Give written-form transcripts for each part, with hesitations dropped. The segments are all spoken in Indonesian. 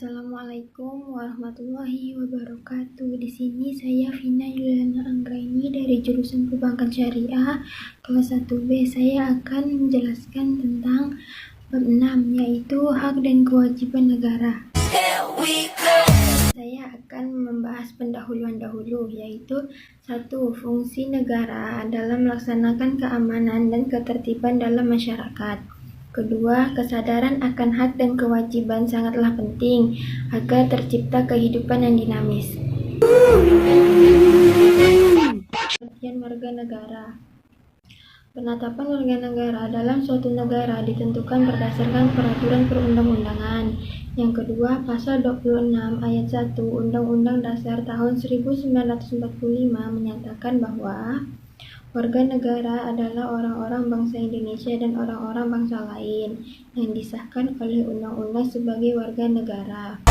Assalamualaikum warahmatullahi wabarakatuh. Di sini saya Vina Yuliana Anggraini dari jurusan Perbankan Syariah kelas 1B. Saya akan menjelaskan tentang bab 6, yaitu hak dan kewajiban negara. Saya akan membahas pendahuluan dahulu, yaitu 1. Fungsi negara dalam melaksanakan keamanan dan ketertiban dalam masyarakat. Kedua, kesadaran akan hak dan kewajiban sangatlah penting agar tercipta kehidupan yang dinamis. Pengertian warga negara. Penetapan warga negara dalam suatu negara ditentukan berdasarkan peraturan perundang-undangan. Yang kedua, pasal 26 ayat 1 Undang-Undang Dasar tahun 1945 menyatakan bahwa warga negara adalah orang-orang bangsa Indonesia dan orang-orang bangsa lain yang disahkan oleh undang-undang sebagai warga negara.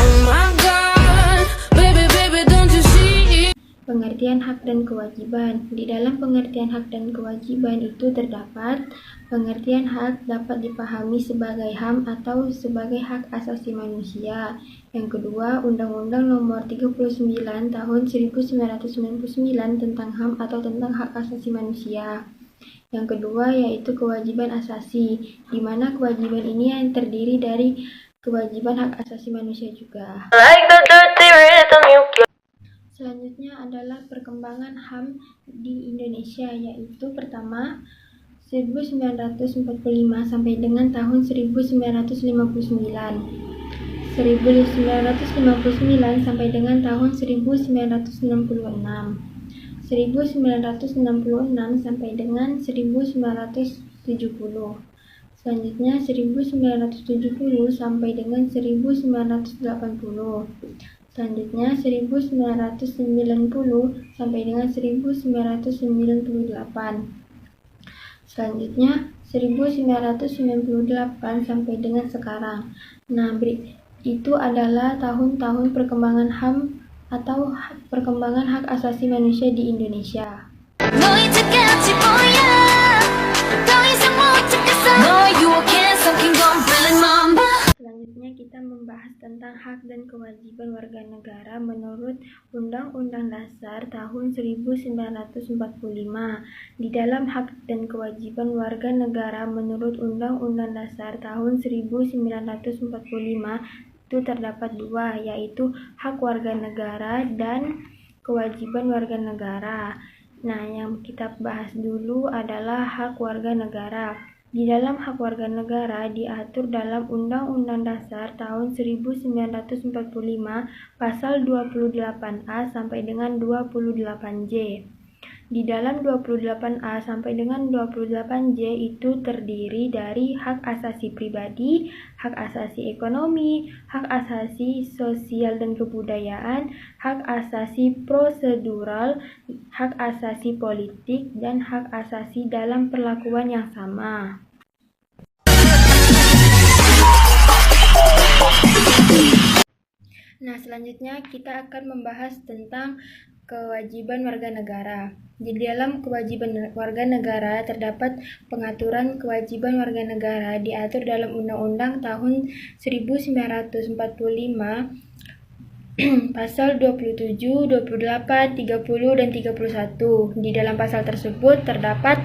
Pengertian hak dan kewajiban. Di dalam pengertian hak dan kewajiban itu terdapat pengertian hak dapat dipahami sebagai HAM atau sebagai hak asasi manusia. Yang kedua, Undang-Undang Nomor 39 Tahun 1999 tentang HAM atau tentang hak asasi manusia. Yang kedua yaitu kewajiban asasi, di mana kewajiban ini yang terdiri dari kewajiban hak asasi manusia juga. Selanjutnya adalah perkembangan HAM di Indonesia, yaitu pertama 1945 sampai dengan tahun 1959. 1959 sampai dengan tahun 1966. 1966 sampai dengan 1970. Selanjutnya 1970 sampai dengan 1980. Selanjutnya 1990 sampai dengan 1998. Selanjutnya 1998 sampai dengan sekarang. Nah, itu adalah tahun-tahun perkembangan HAM atau perkembangan hak asasi manusia di Indonesia. Selanjutnya kita membahas tentang hak dan kewajiban warga negara menurut Undang-Undang Dasar tahun 1945. Di dalam hak dan kewajiban warga negara menurut Undang-Undang Dasar tahun 1945 itu terdapat dua, yaitu hak warga negara dan kewajiban warga negara. Nah, yang kita bahas dulu adalah hak warga negara. Di dalam hak warga negara diatur dalam Undang-Undang Dasar tahun 1945 pasal 28A sampai dengan 28J. Di dalam 28A sampai dengan 28J itu terdiri dari hak asasi pribadi, hak asasi ekonomi, hak asasi sosial dan kebudayaan, hak asasi prosedural, hak asasi politik, dan hak asasi dalam perlakuan yang sama. Nah, selanjutnya kita akan membahas tentang kewajiban warga negara. Di dalam kewajiban warga negara terdapat pengaturan kewajiban warga negara diatur dalam Undang-Undang tahun 1945 pasal 27, 28, 30, dan 31. Di dalam pasal tersebut terdapat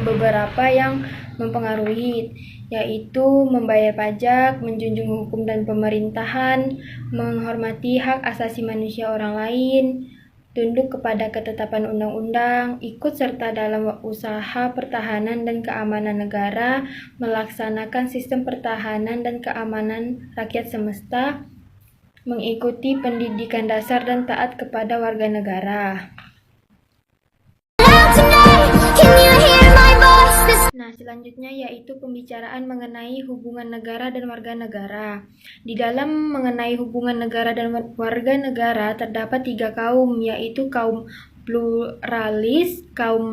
beberapa yang mempengaruhi, yaitu membayar pajak, menjunjung hukum dan pemerintahan, menghormati hak asasi manusia orang lain, tunduk kepada ketetapan undang-undang, ikut serta dalam usaha pertahanan dan keamanan negara, melaksanakan sistem pertahanan dan keamanan rakyat semesta, mengikuti pendidikan dasar dan taat kepada warga negara. Nah, selanjutnya yaitu pembicaraan mengenai hubungan negara dan warga negara. Di dalam mengenai hubungan negara dan warga negara terdapat 3 kaum, yaitu kaum pluralis, kaum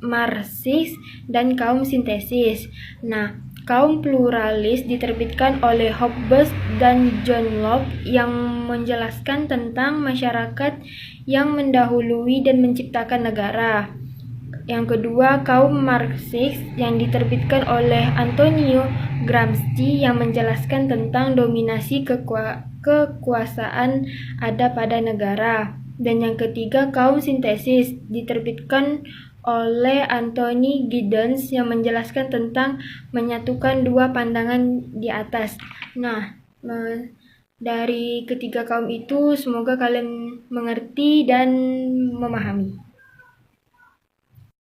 marxis, dan kaum sintesis. Nah, kaum pluralis diterbitkan oleh Hobbes dan John Locke yang menjelaskan tentang masyarakat yang mendahului dan menciptakan negara. Yang kedua, kaum Marxis yang diterbitkan oleh Antonio Gramsci yang menjelaskan tentang dominasi kekuasaan ada pada negara. Dan yang ketiga, kaum sintesis, diterbitkan oleh Anthony Giddens yang menjelaskan tentang menyatukan dua pandangan di atas. Nah, dari ketiga kaum itu semoga kalian mengerti dan memahami.